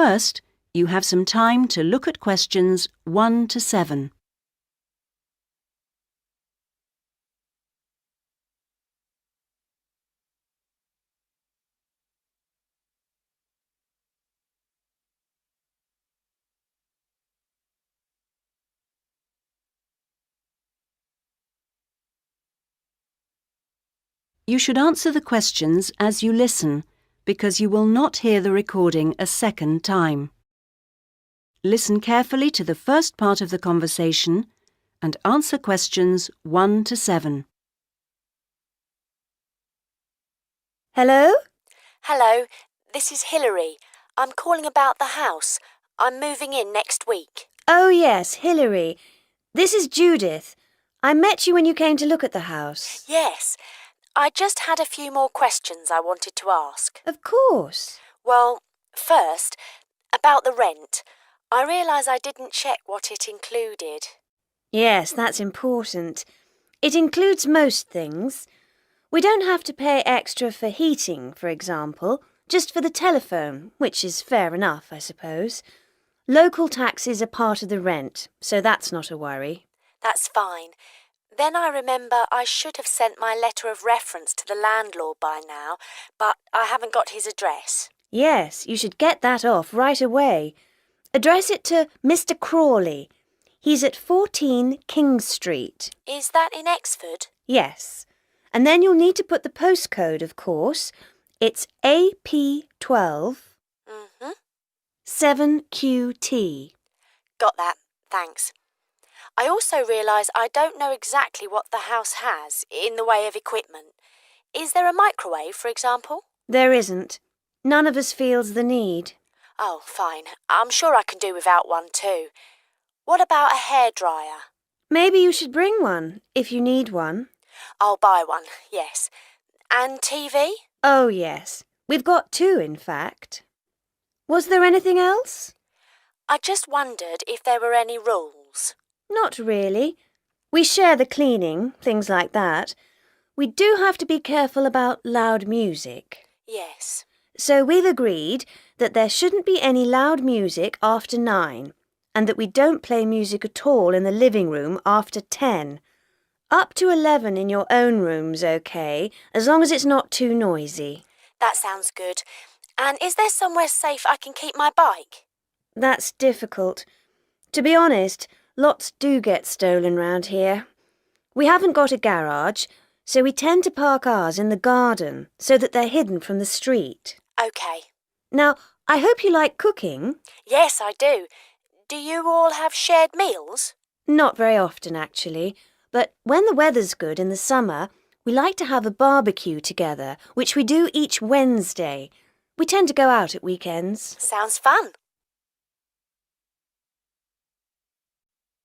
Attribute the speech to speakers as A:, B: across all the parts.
A: First, you have some time to look at questions 1 to 7. You should answer the questions as you listen, because you will not hear the recording a second time. Listen carefully to the first part of the conversation and answer questions 1 to 7.
B: Hello?
C: Hello, this is Hilary. I'm calling about the house. I'm moving in next week.
B: Oh yes, Hilary. This is Judith. I met you when you came to look at the house.
C: Yes, I just had a few more questions I wanted to ask.
B: Of course.
C: Well, first, about the rent. I realise I didn't check what it included.
B: Yes, that's important. It includes most things. We don't have to pay extra for heating, for example, just for the telephone, which is fair enough, I suppose. Local taxes are part of the rent, so that's not a worry.
C: That's fine. Then I remember I should have sent my letter of reference to the landlord by now, but I haven't got his address.
B: Yes, you should get that off right away. Address it to Mr. Crawley. He's at 14 King Street.
C: Is that in Exford?
B: Yes. And then you'll need to put the postcode, of course. It's AP12 7QT.
C: Got that, thanks. I also realise I don't know exactly what the house has in the way of equipment. Is there a microwave, for example?
B: There isn't. None of us feels the need.
C: Oh, fine. I'm sure I can do without one too. What about a hairdryer?
B: Maybe you should bring one, if you need one.
C: I'll buy one, yes. And TV?
B: Oh, yes. We've got 2, in fact. Was there anything else?
C: I just wondered if there were any rules.
B: Not really. We share the cleaning, things like that. We do have to be careful about loud music.
C: Yes.
B: So we've agreed that there shouldn't be any loud music after 9, and that we don't play music at all in the living room after 10. Up to 11 in your own room's okay, as long as it's not too noisy.
C: That sounds good. And is there somewhere safe I can keep my bike?
B: That's difficult. To be honest, lots do get stolen round here. We haven't got a garage, so we tend to park ours in the garden so that they're hidden from the street.
C: OK.
B: Now, I hope you like cooking.
C: Yes, I do. Do you all have shared meals?
B: Not very often, actually. But when the weather's good in the summer, we like to have a barbecue together, which we do each Wednesday. We tend to go out at weekends.
C: Sounds fun.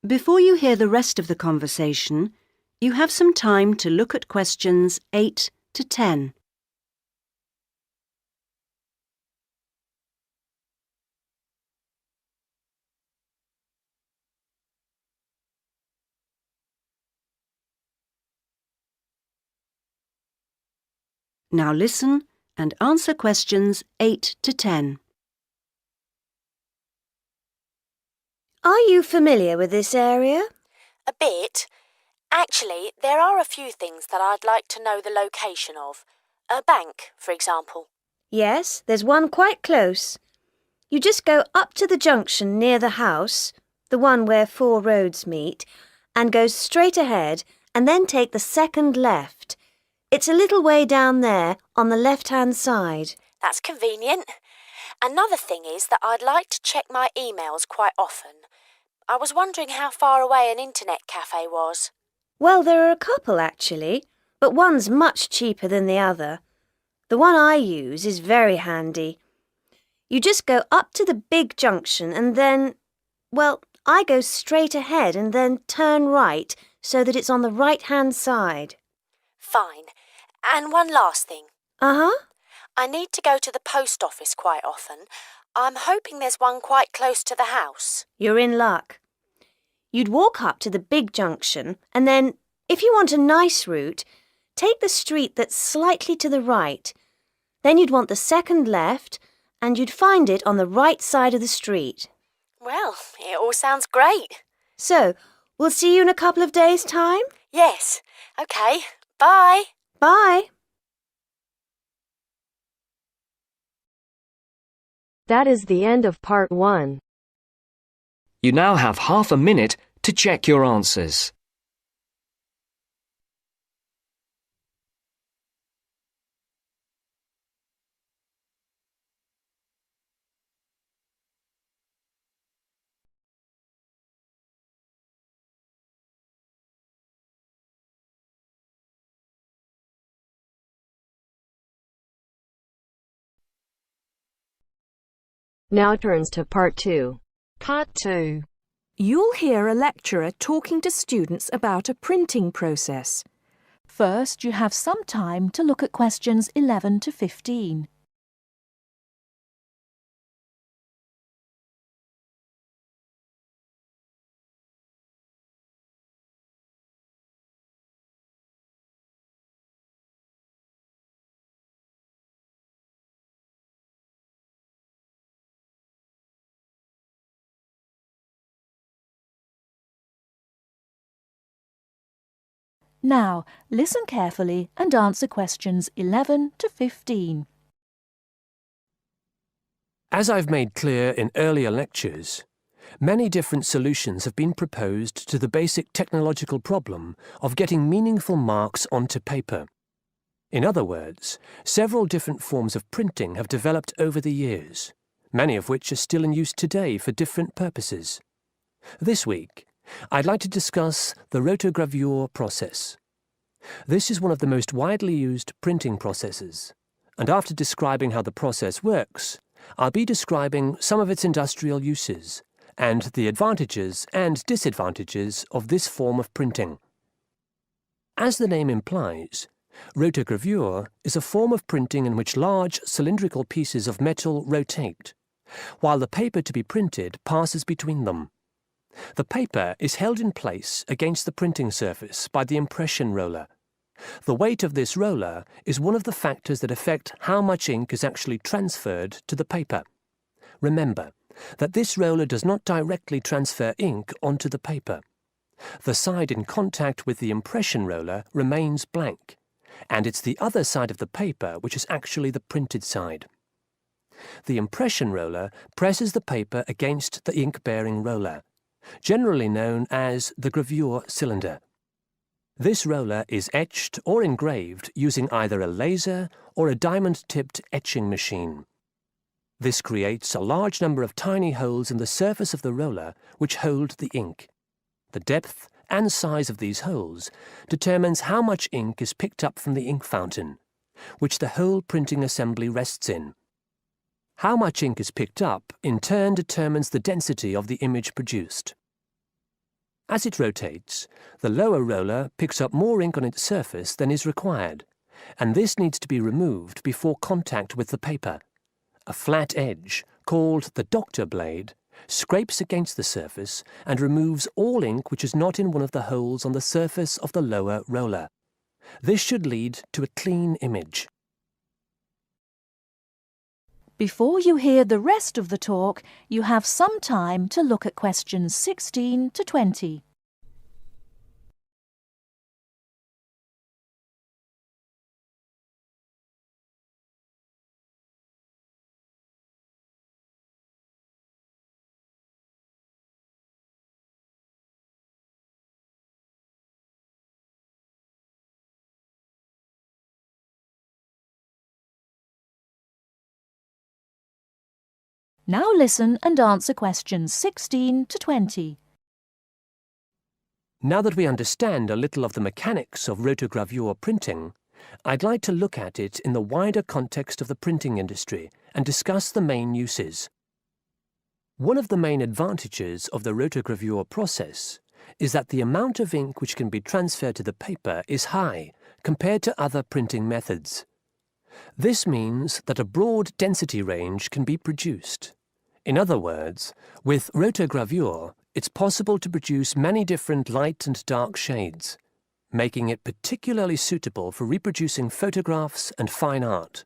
A: Before you hear the rest of the conversation, you have some time to look at questions 8 to 10. Now listen and answer questions 8 to 10.
B: Are you familiar with this area?
C: A bit. Actually, there are a few things that I'd like to know the location of. A bank, for example.
B: Yes, there's one quite close. You just go up to the junction near the house, the one where 4 roads meet, and go straight ahead and then take the second left. It's a little way down there on the left-hand side.
C: That's convenient. Another thing is that I'd like to check my emails quite often. I was wondering how far away an internet cafe was.
B: Well, there are a couple actually, but one's much cheaper than the other. The one I use is very handy. You just go up to the big junction and then, well, I go straight ahead and then turn right so that it's on the right-hand side.
C: Fine. And one last thing.
B: Uh-huh.
C: I need to go to the post office quite often. I'm hoping there's one quite close to the house.
B: You're in luck. You'd walk up to the big junction and then, if you want a nice route, take the street that's slightly to the right. Then you'd want the second left and you'd find it on the right side of the street.
C: Well, it all sounds great.
B: So, we'll see you in a couple of days' time?
C: Yes. OK. Bye.
B: Bye.
D: That is the end of part 1.
E: You now have half a minute to check your answers.
D: Now turns to part 2.
F: Part 2.
G: You'll hear a lecturer talking to students about a printing process. First, you have some time to look at questions 11 to 15. Now, listen carefully and answer questions 11 to 15.
H: As I've made clear in earlier lectures, many different solutions have been proposed to the basic technological problem of getting meaningful marks onto paper. In other words, several different forms of printing have developed over the years, many of which are still in use today for different purposes. This week, I'd like to discuss the rotogravure process. This is one of the most widely used printing processes, and after describing how the process works, I'll be describing some of its industrial uses and the advantages and disadvantages of this form of printing. As the name implies, rotogravure is a form of printing in which large cylindrical pieces of metal rotate, while the paper to be printed passes between them. The paper is held in place against the printing surface by the impression roller. The weight of this roller is one of the factors that affect how much ink is actually transferred to the paper. Remember that this roller does not directly transfer ink onto the paper. The side in contact with the impression roller remains blank, and it's the other side of the paper which is actually the printed side. The impression roller presses the paper against the ink-bearing roller, generally known as the gravure cylinder. This roller is etched or engraved using either a laser or a diamond-tipped etching machine. This creates a large number of tiny holes in the surface of the roller which hold the ink. The depth and size of these holes determines how much ink is picked up from the ink fountain, which the whole printing assembly rests in. How much ink is picked up, in turn, determines the density of the image produced. As it rotates, the lower roller picks up more ink on its surface than is required, and this needs to be removed before contact with the paper. A flat edge, called the doctor blade, scrapes against the surface and removes all ink which is not in one of the holes on the surface of the lower roller. This should lead to a clean image.
G: Before you hear the rest of the talk, you have some time to look at questions 16 to 20. Now listen and answer questions 16 to 20.
H: Now that we understand a little of the mechanics of rotogravure printing, I'd like to look at it in the wider context of the printing industry and discuss the main uses. One of the main advantages of the rotogravure process is that the amount of ink which can be transferred to the paper is high compared to other printing methods. This means that a broad density range can be produced. In other words, with rotogravure, it's possible to produce many different light and dark shades, making it particularly suitable for reproducing photographs and fine art.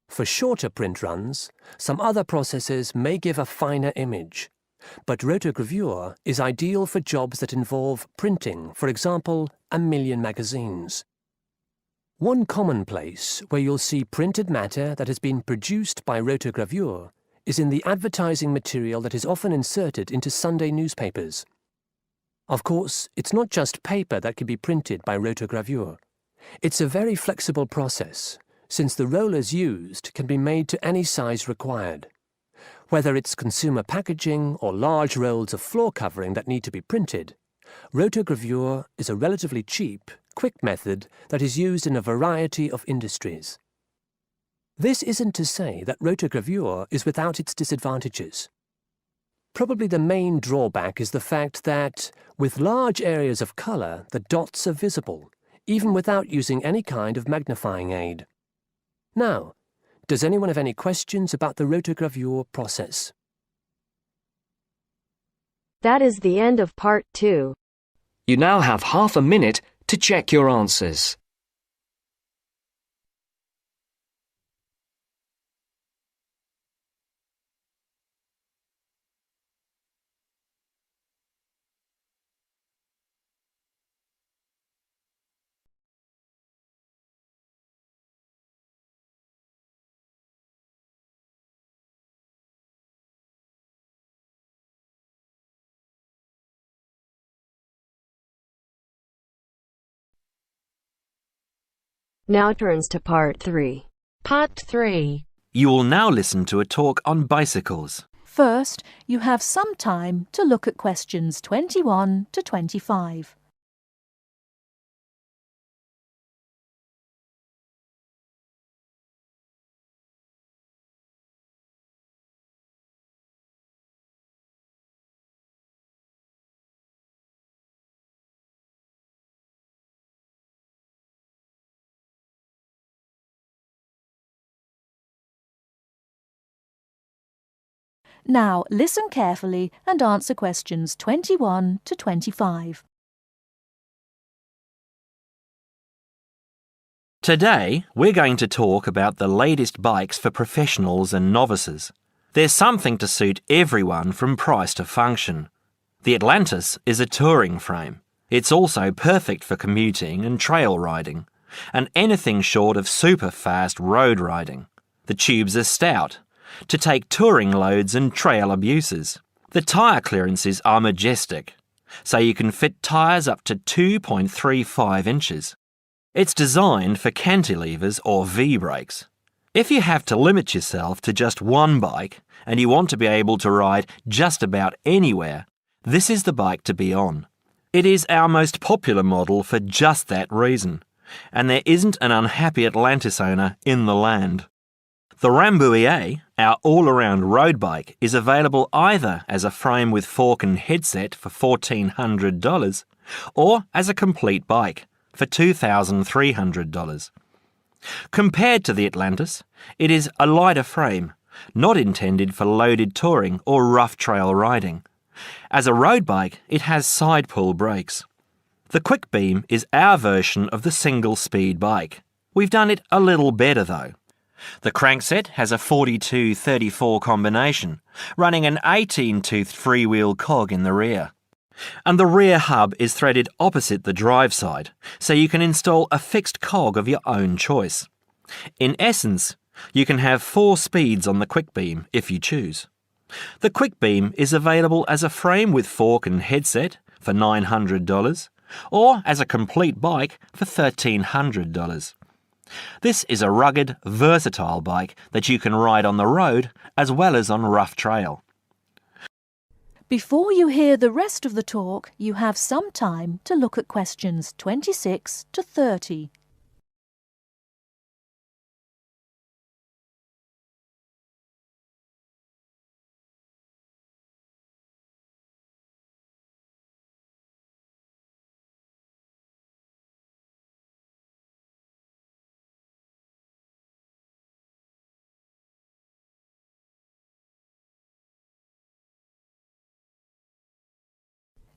H: For shorter print runs, some other processes may give a finer image, but rotogravure is ideal for jobs that involve printing, for example, 1,000,000 magazines. One common place where you'll see printed matter that has been produced by rotogravure is in the advertising material that is often inserted into Sunday newspapers. Of course, it's not just paper that can be printed by rotogravure. It's a very flexible process, since the rollers used can be made to any size required. Whether it's consumer packaging or large rolls of floor covering that need to be printed, rotogravure is a relatively cheap, quick method that is used in a variety of industries. This isn't to say that rotogravure is without its disadvantages. Probably the main drawback is the fact that, with large areas of colour, the dots are visible, even without using any kind of magnifying aid. Now, does anyone have any questions about the rotogravure process?
D: That is the end of part 2.
E: You now have half a minute to check your answers.
D: Now turns to part 3.
F: Part 3.
I: You will now listen to a talk on bicycles.
G: First, you have some time to look at questions 21 to 25. Now listen carefully and answer questions 21 to 25.
I: Today, we're going to talk about the latest bikes for professionals and novices. There's something to suit everyone from price to function. The Atlantis is a touring frame. It's also perfect for commuting and trail riding, and anything short of super fast road riding. The tubes are stout, to take touring loads and trail abuses. The tyre clearances are majestic, so you can fit tyres up to 2.35 inches. It's designed for cantilevers or V-brakes. If you have to limit yourself to just one bike and you want to be able to ride just about anywhere, this is the bike to be on. It is our most popular model for just that reason, and there isn't an unhappy Atlantis owner in the land. The Rambouillet, our all-around road bike, is available either as a frame with fork and headset for $1,400 or as a complete bike for $2,300. Compared to the Atlantis, it is a lighter frame, not intended for loaded touring or rough trail riding. As a road bike, it has side-pull brakes. The Quick Beam is our version of the single-speed bike. We've done it a little better though. The crankset has a 42-34 combination, running an 18-toothed freewheel cog in the rear. And the rear hub is threaded opposite the drive side, so you can install a fixed cog of your own choice. In essence, you can have 4 speeds on the Quick Beam if you choose. The Quick Beam is available as a frame with fork and headset for $900, or as a complete bike for $1,300. This is a rugged, versatile bike that you can ride on the road as well as on rough trail.
G: Before you hear the rest of the talk, you have some time to look at questions 26 to 30.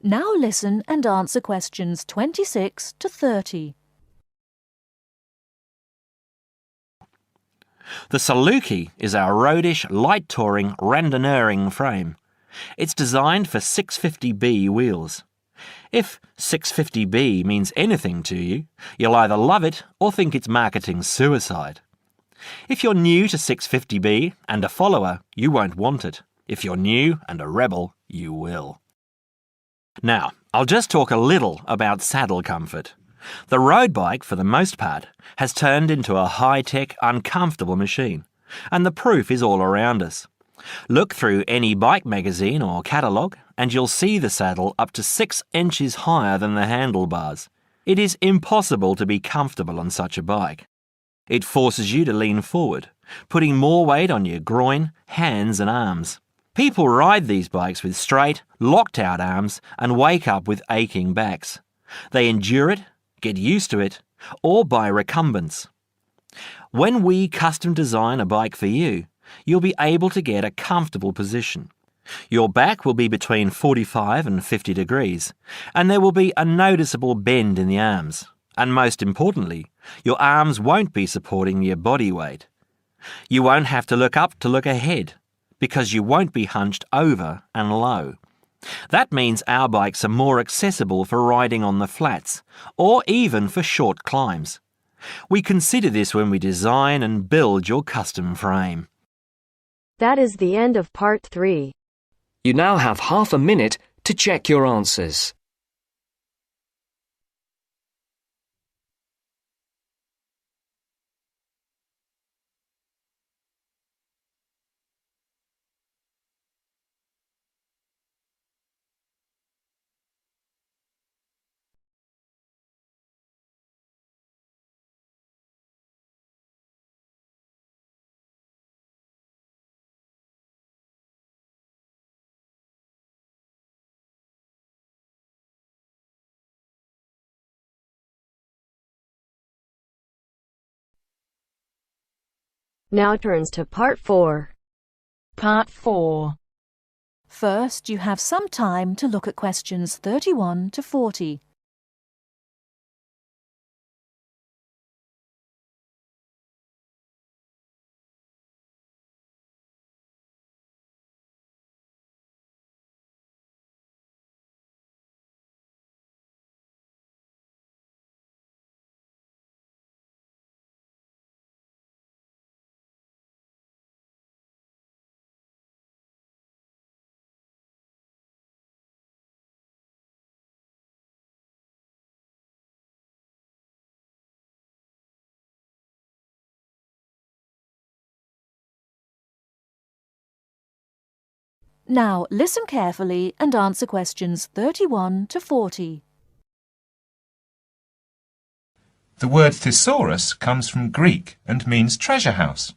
G: Now listen and answer questions 26 to 30.
I: The Saluki is our roadish, light-touring, randonneuring frame. It's designed for 650B wheels. If 650B means anything to you, you'll either love it or think it's marketing suicide. If you're new to 650B and a follower, you won't want it. If you're new and a rebel, you will. Now, I'll just talk a little about saddle comfort. The road bike, for the most part, has turned into a high-tech, uncomfortable machine, and the proof is all around us. Look through any bike magazine or catalogue and you'll see the saddle up to 6 inches higher than the handlebars. It is impossible to be comfortable on such a bike. It forces you to lean forward, putting more weight on your groin, hands and arms. People ride these bikes with straight, locked-out arms and wake up with aching backs. They endure it, get used to it, or buy recumbents. When we custom design a bike for you, you'll be able to get a comfortable position. Your back will be between 45 and 50 degrees, and there will be a noticeable bend in the arms. And most importantly, your arms won't be supporting your body weight. You won't have to look up to look ahead, because you won't be hunched over and low. That means our bikes are more accessible for riding on the flats, or even for short climbs. We consider this when we design and build your custom frame.
D: That is the end of part 3.
E: You now have half a minute to check your answers.
D: Now turns to part 4.
G: Part 4. First, you have some time to look at questions 31 to 40. Now listen carefully and answer questions 31 to 40.
F: The word thesaurus comes from Greek and means treasure house.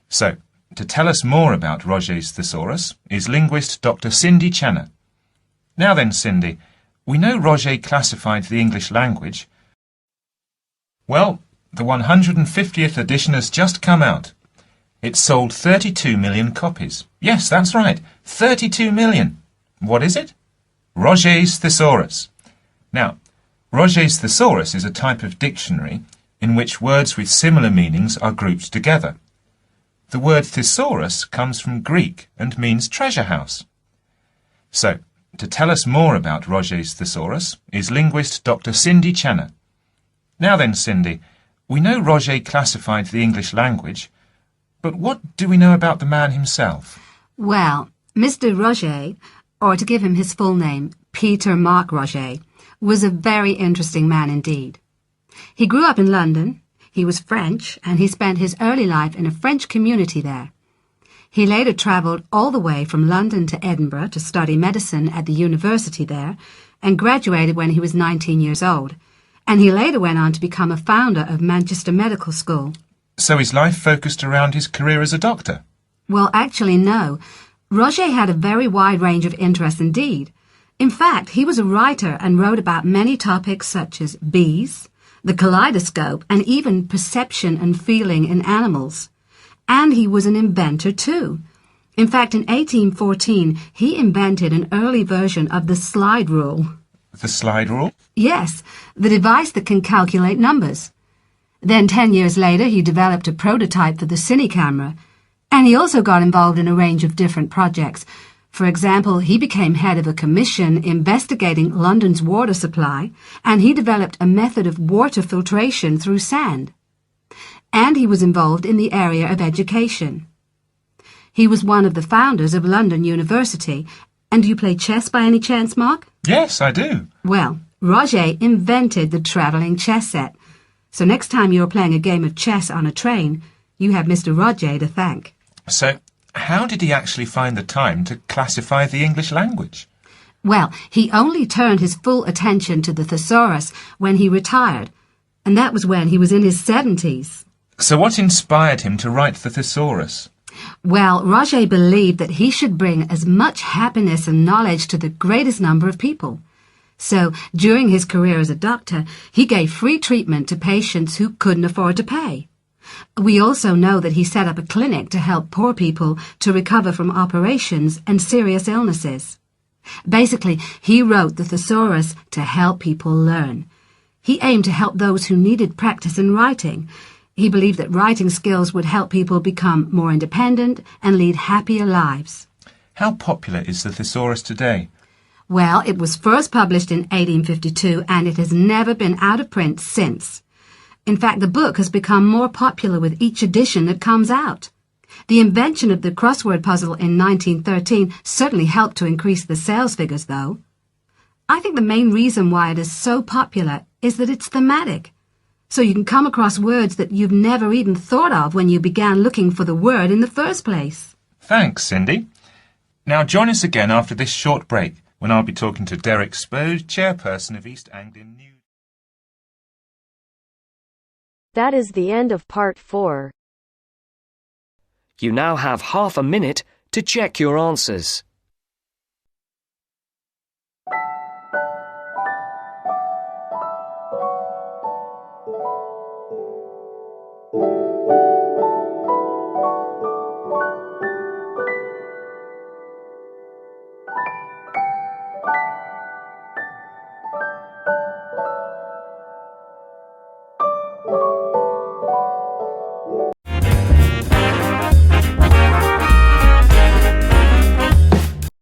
F: So, to tell us more about Roget's thesaurus is linguist Dr. Cindy Channer. Now then, Cindy, we know Roget classified the English language. Well, the 150th edition has just come out. It sold 32 million copies. Yes, that's right, 32 million. What is it? Roget's thesaurus. Now, Roget's thesaurus is a type of dictionary in which words with similar meanings are grouped together. The word thesaurus comes from Greek and means treasure house. So, to tell us more about Roget's thesaurus is linguist Dr. Cindy Channer. Now then, Cindy, we know Roget classified the English language, but what do we know about the man himself?
J: Well, Mr. Roget, or to give him his full name, Peter Mark Roget, was a very interesting man indeed. He grew up in London, he was French, and he spent his early life in a French community there. He later travelled all the way from London to Edinburgh to study medicine at the university there, and graduated when he was 19 years old, and he later went on to become a founder of Manchester Medical School.
F: So his life focused around his career as a doctor?
J: Well, actually, no. Roget had a very wide range of interests indeed. In fact, he was a writer and wrote about many topics such as bees, the kaleidoscope, and even perception and feeling in animals. And he was an inventor too. In fact, in 1814, he invented an early version of the slide rule.
F: The slide rule?
J: Yes, the device that can calculate numbers. Then 10 years later, he developed a prototype for the cine camera, and he also got involved in a range of different projects. For example, he became head of a commission investigating London's water supply, and he developed a method of water filtration through sand. And he was involved in the area of education. He was one of the founders of London University. And do you play chess by any chance, Mark?
F: Yes, I do.
J: Well, Roger invented the travelling chess set. So next time you're playing a game of chess on a train, you have Mr. Roger to thank.
F: So, how did he actually find the time to classify the English language?
J: Well, he only turned his full attention to the thesaurus when he retired, and that was when he was in his 70s.
F: So what inspired him to write the thesaurus?
J: Well, Roger believed that he should bring as much happiness and knowledge to the greatest number of people. So, during his career as a doctor, he gave free treatment to patients who couldn't afford to pay. We also know that he set up a clinic to help poor people to recover from operations and serious illnesses. Basically, he wrote the thesaurus to help people learn. He aimed to help those who needed practice in writing. He believed that writing skills would help people become more independent and lead happier lives.
F: How popular is the thesaurus today?
J: Well, it was first published in 1852 and it has never been out of print since. In fact, the book has become more popular with each edition that comes out. The invention of the crossword puzzle in 1913 certainly helped to increase the sales figures, though. I think the main reason why it is so popular is that it's thematic. So you can come across words that you've never even thought of when you began looking for the word in the first place.
F: Thanks, Cindy. Now join us again after this short break, when I'll be talking to Derek Spode, chairperson of East Anglian News.
D: That is the end of part 4.
E: You now have half a minute to check your answers.